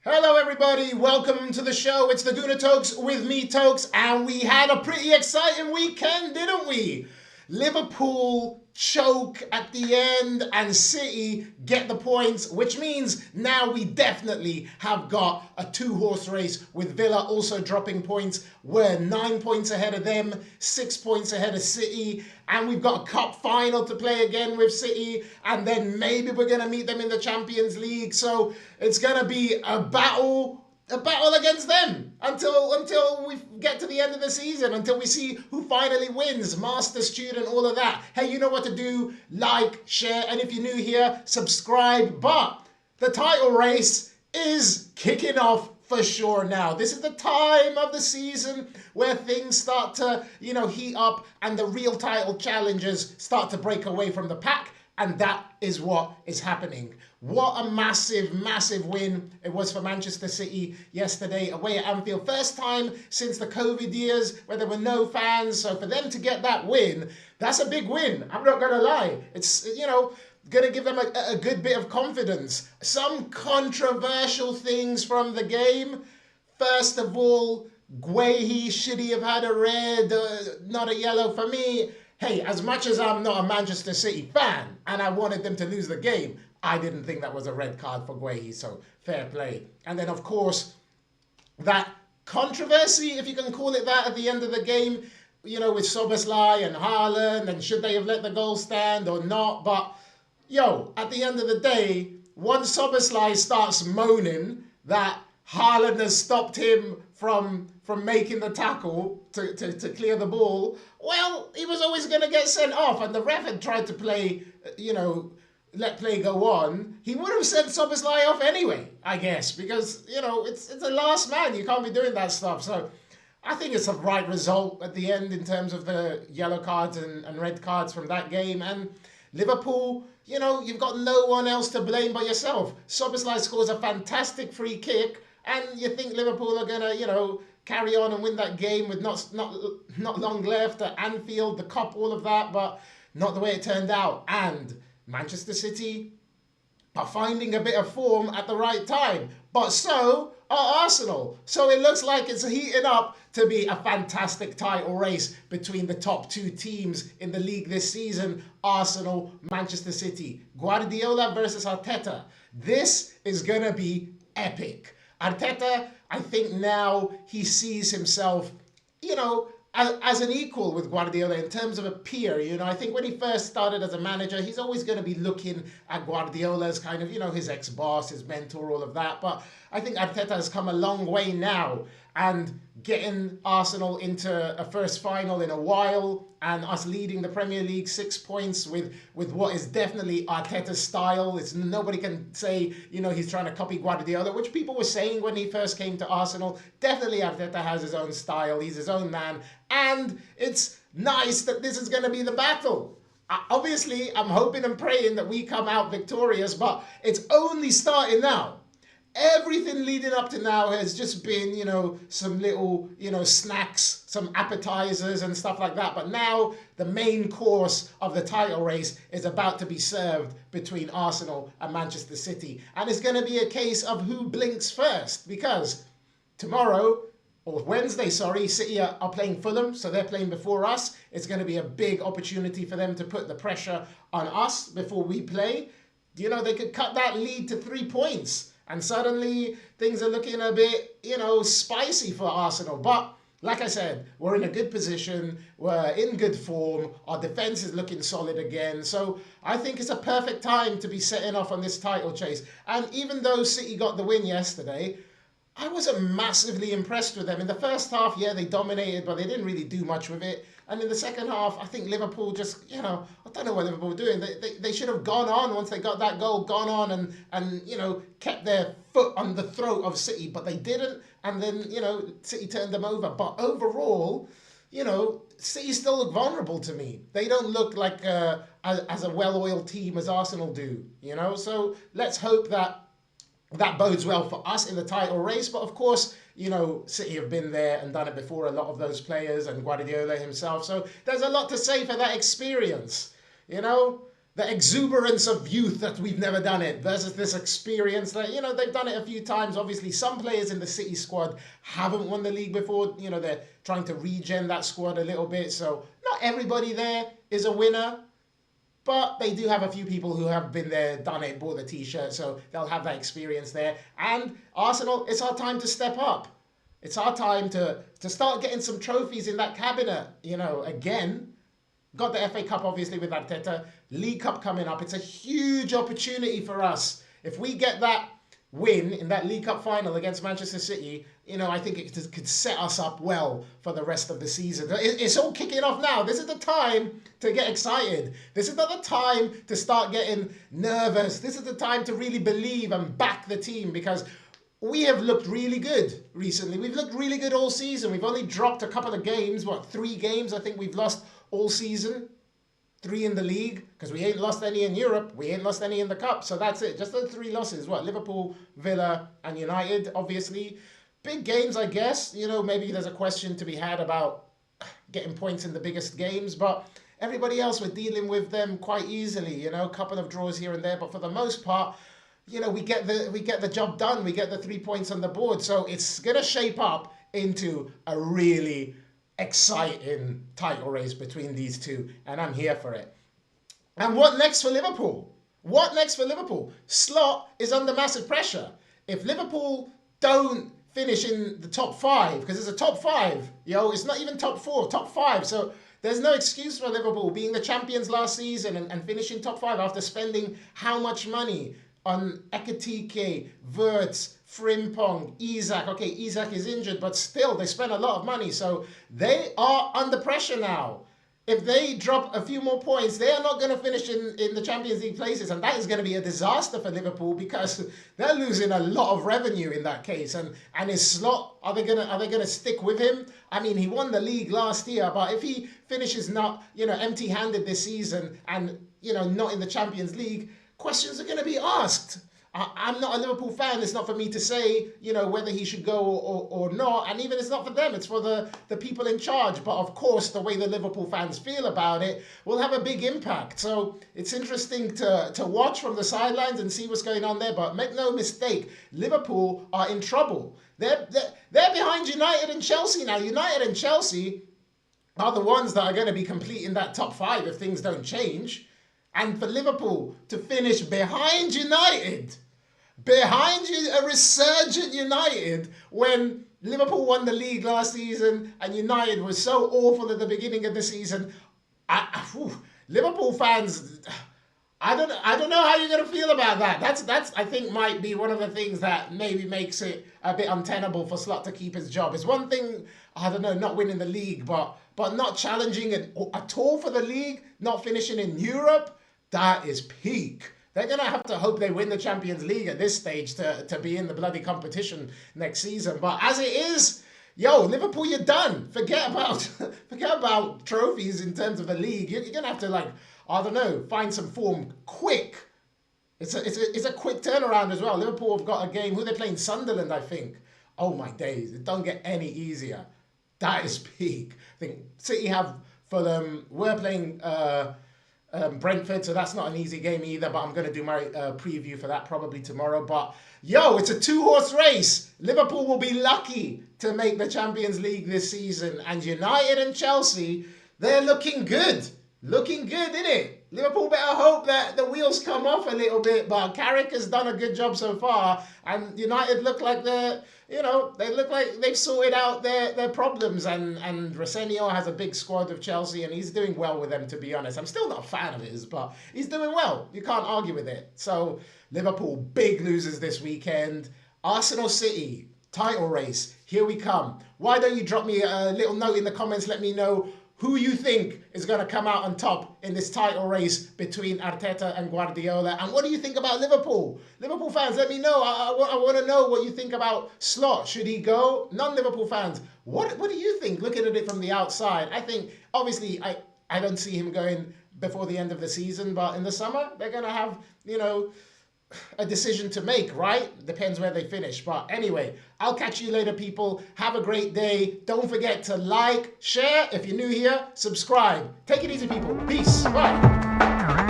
Hello everybody, welcome to the show. It's the Guna Tokes with me, Tokes, and we had a pretty exciting weekend, didn't we? Liverpool choke at the end and City get the points, which means now we definitely have got a two-horse race with Villa also dropping points. We're 9 points ahead of them, 6 points ahead of City, and we've got a cup final to play again with City, and then maybe we're going to meet them in the Champions League. So it's going to be a battle against them until we get to the end of the season, until we see who finally wins, master, student, all of that. Hey, you know what to do. Like, share, and if you're new here, subscribe. But the title race is kicking off for sure now. This is the time of the season where things start to, heat up and the real title challengers start to break away from the pack. And that is what is happening. What a massive, massive win it was for Manchester City yesterday away at Anfield. First time since the COVID years where there were no fans. So for them to get that win, that's a big win. I'm not going to lie. It's, going to give them a good bit of confidence. Some controversial things from the game. First of all, Guehi, should he have had a red, not a yellow? For me, hey, as much as I'm not a Manchester City fan and I wanted them to lose the game, I didn't think that was a red card for Guehi, so fair play. And then, of course, that controversy, if you can call it that, at the end of the game, with Szoboszlai and Haaland, and should they have let the goal stand or not? But, at the end of the day, once Szoboszlai starts moaning that Haaland has stopped him from making the tackle to clear the ball, well, he was always going to get sent off, and the ref had tried to play, let play go on. He would have sent Szoboszlai off anyway, I guess, because, it's a last man. You can't be doing that stuff. So I think it's a right result at the end in terms of the yellow cards and red cards from that game. And Liverpool, you've got no one else to blame but yourself. Szoboszlai scores a fantastic free kick, and you think Liverpool are going to, carry on and win that game with not long left at Anfield, the cup, all of that, but not the way it turned out. And Manchester City are finding a bit of form at the right time, but so are Arsenal. So it looks like it's heating up to be a fantastic title race between the top two teams in the league this season, Arsenal, Manchester City. Guardiola versus Arteta. This is going to be epic. Arteta, I think now he sees himself, as an equal with Guardiola in terms of a peer. I think when he first started as a manager, he's always going to be looking at Guardiola as kind of, his ex-boss, his mentor, all of that. But I think Arteta has come a long way now, and getting Arsenal into a first final in a while, and us leading the Premier League 6 points with what is definitely Arteta's style. It's nobody can say, he's trying to copy Guardiola, which people were saying when he first came to Arsenal. Definitely Arteta has his own style. He's his own man. And it's nice that this is going to be the battle. Obviously, I'm hoping and praying that we come out victorious, but it's only starting now. Everything leading up to now has just been, some little, snacks, some appetizers and stuff like that. But now the main course of the title race is about to be served between Arsenal and Manchester City. And it's going to be a case of who blinks first, because tomorrow, or Wednesday, City are playing Fulham, so they're playing before us. It's going to be a big opportunity for them to put the pressure on us before we play. They could cut that lead to 3 points. And suddenly things are looking a bit, spicy for Arsenal. But like I said, we're in a good position. We're in good form. Our defense is looking solid again. So I think it's a perfect time to be setting off on this title chase. And even though City got the win yesterday, I wasn't massively impressed with them. In the first half, yeah, they dominated, but they didn't really do much with it. And in the second half, I think Liverpool just, I don't know what Liverpool were doing. They should have gone on once they got that goal, gone on and kept their foot on the throat of City, but they didn't. And then, City turned them over. But overall, City still look vulnerable to me. They don't look like as a well-oiled team as Arsenal do, So let's hope that bodes well for us in the title race. But of course, City have been there and done it before, a lot of those players, and Guardiola himself. So there's a lot to say for that experience. the exuberance of youth that we've never done it versus this experience that, they've done it a few times. Obviously, some players in the City squad haven't won the league before. They're trying to regen that squad a little bit. So not everybody there is a winner. But they do have a few people who have been there, done it, bought the t-shirt, so they'll have that experience there. And Arsenal, it's our time to step up. It's our time to start getting some trophies in that cabinet, again. Got the FA Cup, obviously, with Arteta. League Cup coming up. It's a huge opportunity for us. If we get that win in that League Cup final against Manchester City, I think it could set us up well for the rest of the season. It's all kicking off now. This is the time to get excited. This is not the time to start getting nervous. This is the time to really believe and back the team, because we have looked really good recently. We've looked really good all season. We've only dropped a couple of games. 3 games I think we've lost all season. 3 in the league, because we ain't lost any in Europe. We ain't lost any in the Cup. So that's it. Just the 3 losses. Liverpool, Villa, and United, obviously. Big games, I guess. Maybe there's a question to be had about getting points in the biggest games. But everybody else, we're dealing with them quite easily. A couple of draws here and there. But for the most part, we get the job done. We get the 3 points on the board. So it's going to shape up into a really exciting title race between these two, and I'm here for it. And what next for Liverpool? Slot is under massive pressure. If Liverpool don't finish in the top 5, because it's a top 5, it's not even top 4, top 5. So there's no excuse for Liverpool being the champions last season and finishing top 5 after spending how much money on Ekitike, Wirtz, Frimpong, Isak. Okay, Isak is injured, but still, they spent a lot of money. So they are under pressure now. If they drop a few more points, they are not going to finish in the Champions League places. And that is going to be a disaster for Liverpool, because they're losing a lot of revenue in that case. And his Slot, are they gonna stick with him? I mean, he won the league last year, but if he finishes not, empty-handed this season and, not in the Champions League, questions are going to be asked. I'm not a Liverpool fan. It's not for me to say, whether he should go or not. And even it's not for them. It's for the people in charge. But of course, the way the Liverpool fans feel about it will have a big impact. So it's interesting to watch from the sidelines and see what's going on there. But make no mistake, Liverpool are in trouble. They're behind United and Chelsea now. United and Chelsea are the ones that are going to be completing that top 5 if things don't change. And for Liverpool to finish behind United, a resurgent United, when Liverpool won the league last season and United was so awful at the beginning of the season, Liverpool fans, I don't know how you're going to feel about that. That's I think might be one of the things that maybe makes it a bit untenable for Slot to keep his job. It's one thing, not winning the league, but not challenging at all for the league, not finishing in Europe. That is peak. They're going to have to hope they win the Champions League at this stage to be in the bloody competition next season. But as it is, Liverpool, you're done. Forget about trophies in terms of the league. You're going to have to, find some form quick. It's a quick turnaround as well. Liverpool have got a game. Who are they playing? Sunderland, I think. Oh, my days. It don't get any easier. That is peak. I think City have Fulham. We're playing Brentford, so that's not an easy game either, but I'm going to do my preview for that probably tomorrow. But it's a 2-horse race. Liverpool will be lucky to make the Champions League this season, and United and Chelsea, they're looking good. Looking good, innit? Liverpool better hope that the wheels come off a little bit, but Carrick has done a good job so far, and United look like they look like they've sorted out their problems, and Rosenio has a big squad of Chelsea, and he's doing well with them, to be honest. I'm still not a fan of his, but he's doing well. You can't argue with it. So Liverpool, big losers this weekend. Arsenal City, title race, here we come. Why don't you drop me a little note in the comments, let me know who you think is going to come out on top in this title race between Arteta and Guardiola. And what do you think about Liverpool? Liverpool fans, let me know. I want to know what you think about Slot. Should he go? Non-Liverpool fans, what do you think? Looking at it from the outside, I think, obviously, I don't see him going before the end of the season. But in the summer, they're going to have, a decision to make, right? Depends where they finish. But anyway, I'll catch you later, people. Have a great day. Don't forget to like, share. If you're new here, subscribe. Take it easy, people. Peace. Bye.